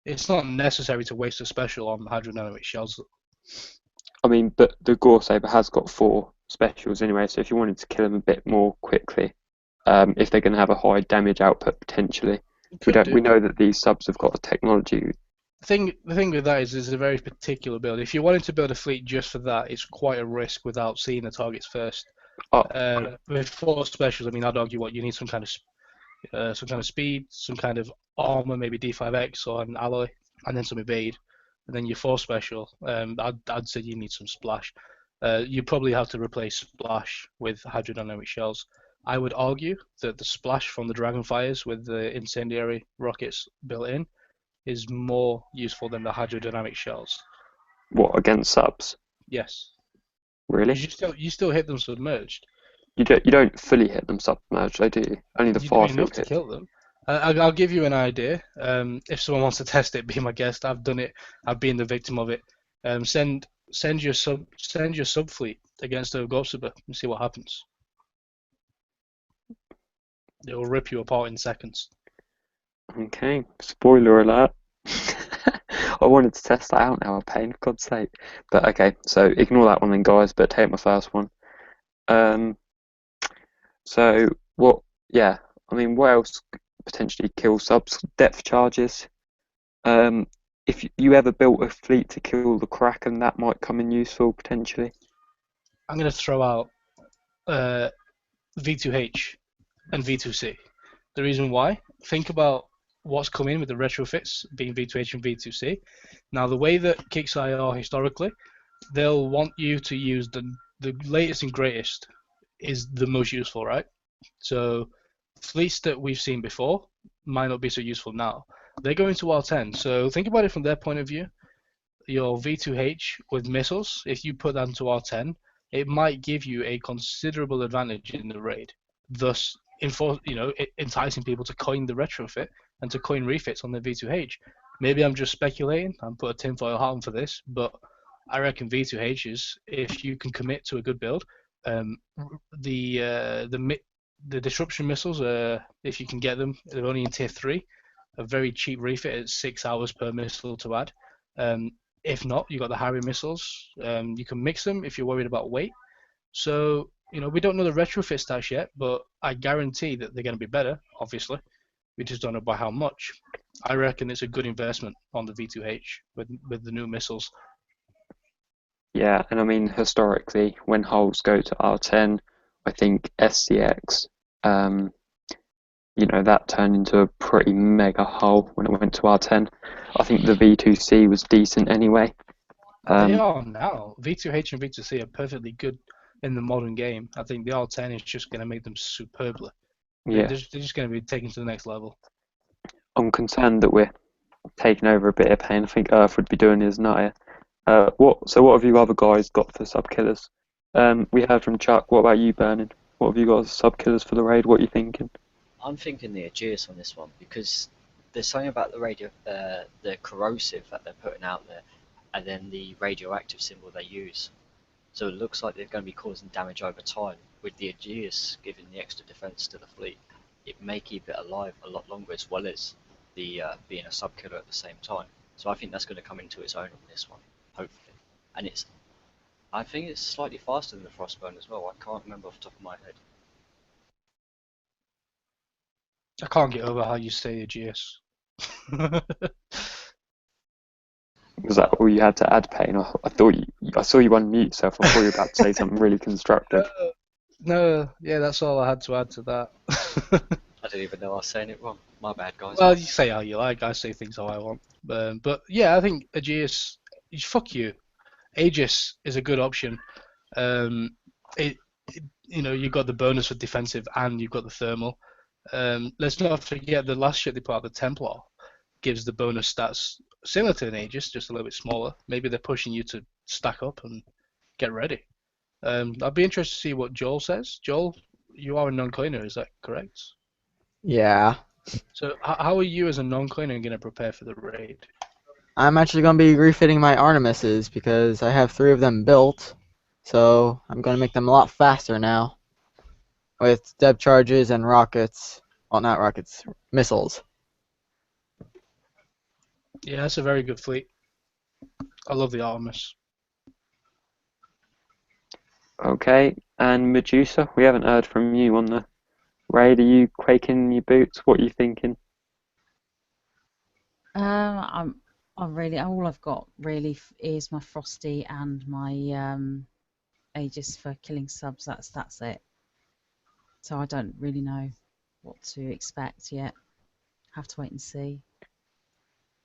it's not necessary to waste a special on hydrodynamic shells. I mean, but the Gore Saber has got 4 specials anyway, so if you wanted to kill them a bit more quickly, if they're going to have a high damage output potentially, we know that these subs have got a technology. The thing with that is it's a very particular build. If you wanted to build a fleet just for that, it's quite a risk without seeing the targets first. With 4 specials, I mean, I'd argue you need some kind of speed, some kind of armor, maybe D5X or an alloy, and then some evade, and then your 4 special. I'd say you need some splash. You probably have to replace splash with hydrodynamic shells. I would argue that the splash from the Dragonfires with the incendiary rockets built in is more useful than the hydrodynamic shells. What, against subs? Yes. Really? You still hit them submerged. You don't fully hit them submerged, though, do you? Only the far field hit. To kill them. I'll give you an idea. If someone wants to test it, be my guest. I've done it. I've been the victim of it. Send your sub fleet against a Ghost Saber and see what happens. It will rip you apart in seconds. Okay, spoiler alert. I wanted to test that out now, Payne, for God's sake. But okay, so ignore that one then, guys, but take my first one. So, what else potentially kill subs? Depth charges. If you ever built a fleet to kill the Kraken, that might come in useful, potentially. I'm going to throw out V2H and V2C. The reason why? Think about what's come in with the retrofits being V2H and V2C. Now, the way that Kixeye are historically, they'll want you to use the latest and greatest is the most useful, right? So fleets that we've seen before might not be so useful now. They're going to R10, so think about it from their point of view. Your V2H with missiles, if you put that into R10, it might give you a considerable advantage in the raid, thus enticing people to coin the retrofit and to coin refits on the V2H. Maybe I'm just speculating. I'm put a tinfoil hat on for this, but I reckon V2Hs, if you can commit to a good build, the disruption missiles, if you can get them, they're only in tier 3, a very cheap refit at 6 hours per missile to add. If not, you got the Harry missiles. You can mix them if you're worried about weight. So, we don't know the retrofit stats yet, but I guarantee that they're going to be better, obviously. We just don't know by how much. I reckon it's a good investment on the V2H with the new missiles. Yeah, and I mean, historically, when hulls go to R10, I think SCX, that turned into a pretty mega hull when it went to R10. I think the V2C was decent anyway. They are now. V2H and V2C are perfectly good in the modern game. I think the R10 is just going to make them superbly. Yeah. They're just going to be taken to the next level. I'm concerned that we're taking over a bit of pain. I think Earth would be doing his nuttier. What have you other guys got for sub killers? We heard from Chuck. What about you, Burning? What have you got as sub killers for the raid? What are you thinking? I'm thinking the Aegeus on this one because there's something about the corrosive that they're putting out there, and then the radioactive symbol they use. So it looks like they're going to be causing damage over time. With the Aegeus giving the extra defense to the fleet, it may keep it alive a lot longer, as well as the being a sub killer at the same time. So I think that's going to come into its own on this one, hopefully. And I think it's slightly faster than the Frostburn as well. I can't remember off the top of my head. I can't get over how you say Aegeus. Was that all you had to add, Payne? I thought I saw you unmute yourself. I thought you were about to say something really constructive. No, yeah, that's all I had to add to that. I didn't even know I was saying it wrong. My bad, guys. Well, you say how you like. I say things how I want. But yeah, I think Aegeus. Fuck you. Aegis is a good option. You got the bonus for defensive and you've got the thermal. Let's not forget the last ship they put out, the Templar, gives the bonus stats similar to an Aegis, just a little bit smaller. Maybe they're pushing you to stack up and get ready. I'd be interested to see what Joel says. Joel, you are a non-coiner, is that correct? Yeah. So how are you as a non-coiner going to prepare for the raid? I'm actually going to be refitting my Artemises because I have 3 of them built. So I'm going to make them a lot faster now. With depth charges and rockets. Well, not rockets. Missiles. Yeah, that's a very good fleet. I love the Artemis. Okay, and Medusa, we haven't heard from you on the raid. Are you quaking in your boots? What are you thinking? All I've got really is my Frosty and my Aegis for killing subs. That's it. So I don't really know what to expect yet. Have to wait and see.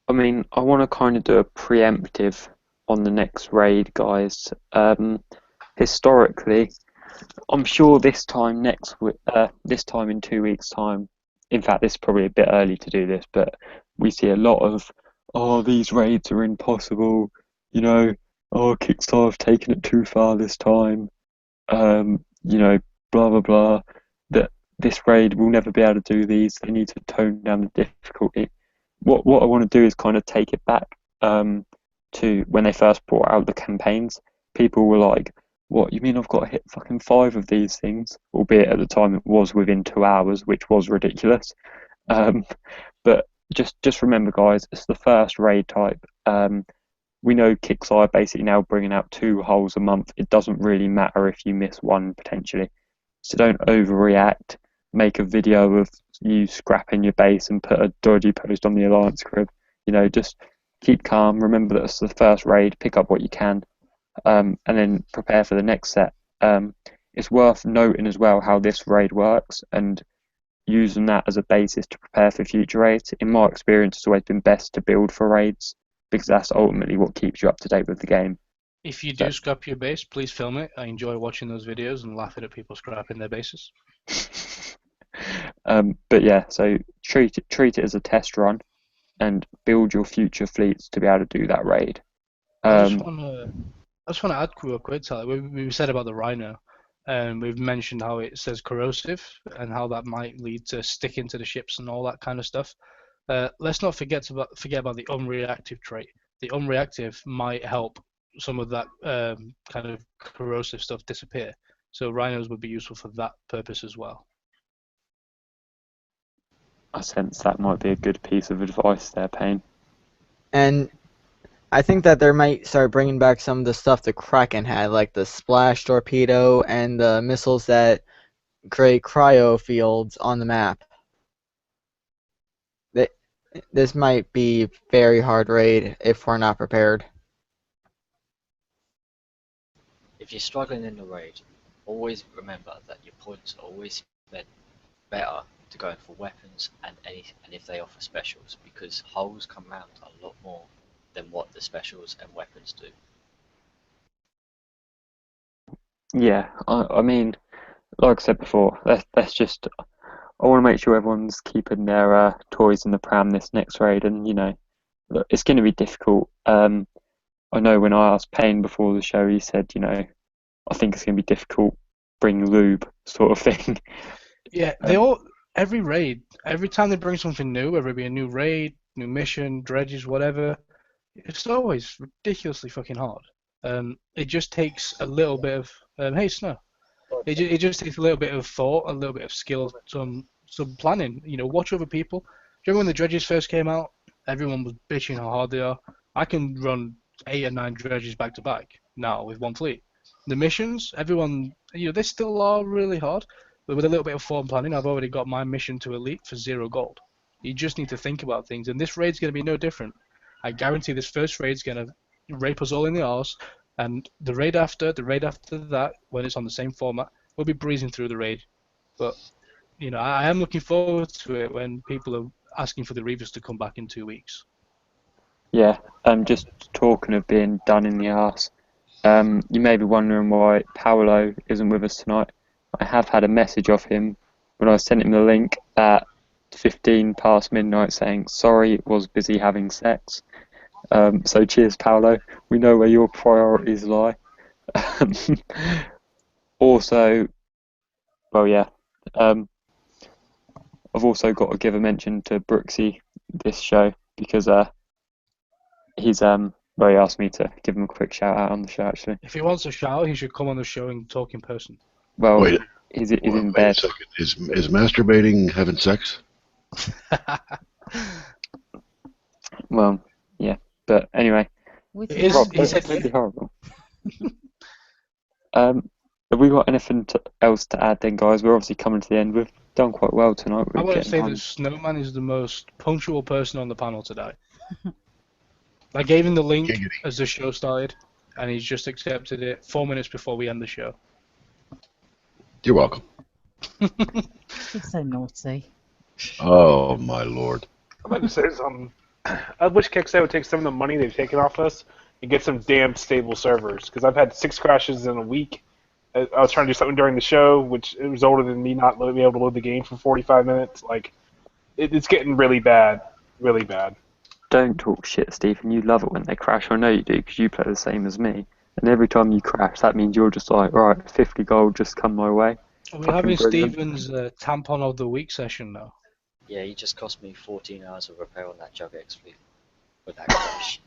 I mean, I want to kind of do a preemptive on the next raid, guys. Historically, I'm sure this time in 2 weeks' time. In fact, this is probably a bit early to do this, but we see a lot of, these raids are impossible. Kickstarter have taken it too far this time. Blah blah blah. That this raid will never be able to do these. They need to tone down the difficulty. What I want to do is kind of take it back to when they first brought out the campaigns. People were like, "What, you mean I've got to hit fucking 5 of these things?" Albeit at the time it was within 2 hours, which was ridiculous. But just remember, guys, it's the first raid type. We know Kickstarter are basically now bringing out 2 hulls a month. It doesn't really matter if you miss one potentially. So don't overreact. Make a video of you scrapping your base and put a dodgy post on the Alliance Crib. Just keep calm. Remember that it's the first raid. Pick up what you can, and then prepare for the next set. It's worth noting as well how this raid works and using that as a basis to prepare for future raids. In my experience, it's always been best to build for raids because that's ultimately what keeps you up to date with the game. If you do scrap your base, please film it. I enjoy watching those videos and laughing at people scrapping their bases. But yeah, so treat it as a test run and build your future fleets to be able to do that raid. I just want to add real quick, Sally. We said about the Rhino, and we've mentioned how it says corrosive and how that might lead to sticking to the ships and all that kind of stuff. let's not forget about the unreactive trait. The unreactive might help some of that kind of corrosive stuff disappear. So rhinos would be useful for that purpose as well. I sense that might be a good piece of advice there, Payne. And I think that they might start bringing back some of the stuff the Kraken had, like the splash torpedo and the missiles that create cryo fields on the map. This might be very hard raid if we're not prepared. If you're struggling in the raid, always remember that your points are always better to go in for weapons and if they offer specials, because hulls come around a lot more than what the specials and weapons do. Yeah, I mean, like I said before, let's just. I want to make sure everyone's keeping their toys in the pram this next raid, and look, it's going to be difficult. I know when I asked Payne before the show, he said, I think it's going to be difficult. Bring lube, sort of thing. Yeah, every raid, every time they bring something new, whether it be a new raid, new mission, dredges, whatever, it's always ridiculously fucking hard. It just takes a little bit of hey Snow. It just takes a little bit of thought, a little bit of skill, some planning. Watch other people. Do you remember when the dredges first came out? Everyone was bitching how hard they are. I can run 8 or 9 dredges back to back now with one fleet. The missions, everyone, they still are really hard. But with a little bit of thought and planning, I've already got my mission to elite for 0 gold. You just need to think about things, and this raid's going to be no different. I guarantee this first raid's going to rape us all in the arse, and the raid after that, when it's on the same format, we'll be breezing through the raid. But, I am looking forward to it when people are asking for the Reavers to come back in 2 weeks. Yeah, just talking of being done in the arse. You may be wondering why Paolo isn't with us tonight. I have had a message off him when I sent him the link at 15 past midnight saying, sorry, was busy having sex. So cheers, Paolo. We know where your priorities lie. Also, well, yeah. I've also got to give a mention to Brooksy this show because he's he asked me to give him a quick shout out on the show actually. If he wants a shout, he should come on the show and talk in person. Well, Wait, he's in wait bed. a second. Is masturbating having sex? Well, yeah, but anyway, With It is- Rob, he said- don't be horrible. Have we got anything else to add then, guys? We're obviously coming to the end. We've done quite well tonight. I We're want to getting say on. that Snowman is the most punctual person on the panel today. I gave him the link Giggity. as the show started, and he's just accepted it 4 minutes before we end the show. You're welcome. You're so naughty. Oh my lord. I'm about to say something. I wish Kickstarter would take some of the money they've taken off us and get some damn stable servers, because I've had 6 crashes in a week. I was trying to do something during the show, which it resulted in me not being able to load the game for 45 minutes. Like, it's getting really bad. Really bad. Don't talk shit, Stephen. You love it when they crash. I know you do because you play the same as me. And every time you crash, that means you're just like, right, 50 gold just come my way. We're Fucking having brilliant. Stephen's tampon of the week session now. Yeah, he just cost me 14 hours of repair on that Jug X fleet with that crash.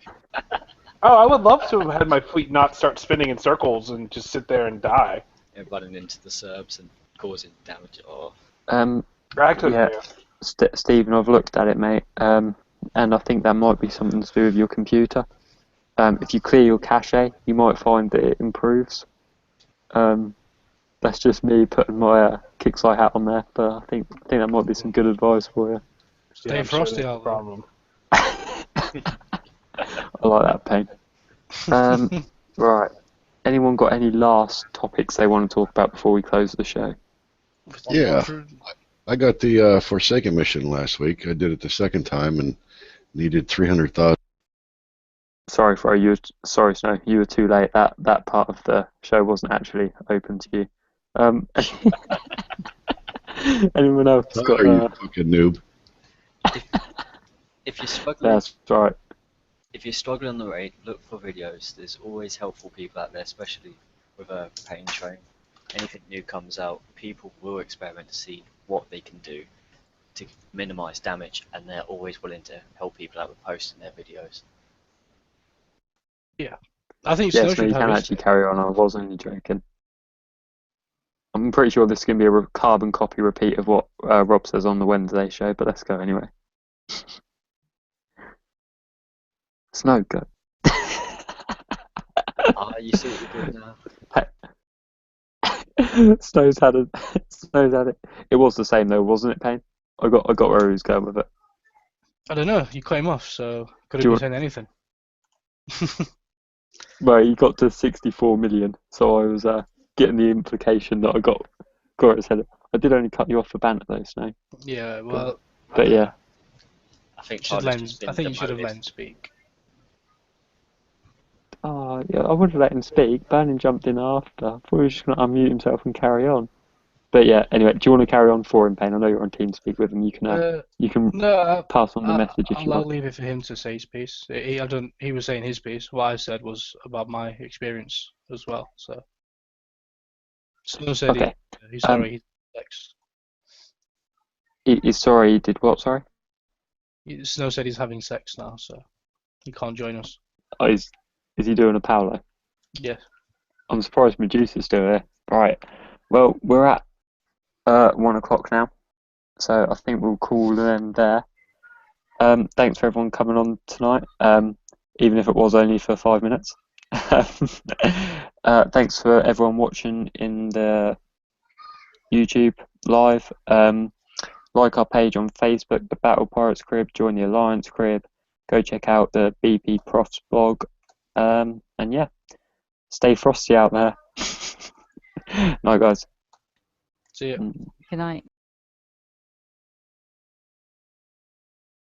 Oh, I would love to have had my fleet not start spinning in circles and just sit there and die. And running into the Serbs and causing damage. Oh, I couldn't Yeah. do. Stephen, I've looked at it, mate. And I think that might be something to do with your computer. If you clear your cache, you might find that it improves. That's just me putting my Kixeye hat on there, but I think that might be some good advice for you. Stay I'm sure frosty that's the out there. problem. I like that, Payne. Right. Anyone got any last topics they want to talk about before we close the show? Yeah. I got the Forsaken mission last week. I did it the second time and needed 300,000. Sorry, Fro, sorry, Snow, you were too late. That part of the show wasn't actually open to you. Anyone else got? You fucking noob. if you're struggling, That's right. if you're struggling on the raid, look for videos. There's always helpful people out there, especially with a pain train. Anything new comes out, people will experiment to see what they can do. to minimise damage, and they're always willing to help people out with posting their videos. Yeah. I think Yes, Snow no, should you have can his actually thing. carry on. I was only joking. I'm pretty sure this is going to be a carbon copy repeat of what Rob says on the Wednesday show, but let's go anyway. Snow, go. Ah, you see what you did now? Snow's had it. Snow's had it. It was the same though, wasn't it, Payne? I got where he was going with it. I don't know. You cut him off, so could Do have you been saying anything. Well, he got to 64 million, so I was getting the implication that I got where it said. I did only cut you off for banter though, Snow. Yeah. Well, But yeah. I think you should Tyler's just I been think you should have let demoted. him speak. Oh, yeah, I would have let him speak. Burning jumped in after. I thought he was just going to unmute himself and carry on. But yeah, anyway, do you want to carry on for him, Payne? I know you're on TeamSpeak with him. You can No, pass on the message if you I'll want. leave it for him to say his piece. He was saying his piece. What I said was about my experience as well. So, Snow said Okay. he's sorry. He's sex. He's sorry. He did what? Sorry. Snow said he's having sex now, so he can't join us. Oh, is he doing a Paolo? Yeah. I'm surprised Medusa's still here. Right. Well, we're at 1 o'clock now, so I think we'll call them there. Thanks for everyone coming on tonight, even if it was only for 5 minutes. Thanks for everyone watching in the YouTube live. Like our page on Facebook, the Battle Pirates Crib, join the Alliance Crib, go check out the BP Profs blog, and yeah, stay frosty out there. Night, guys. See ya. Good night.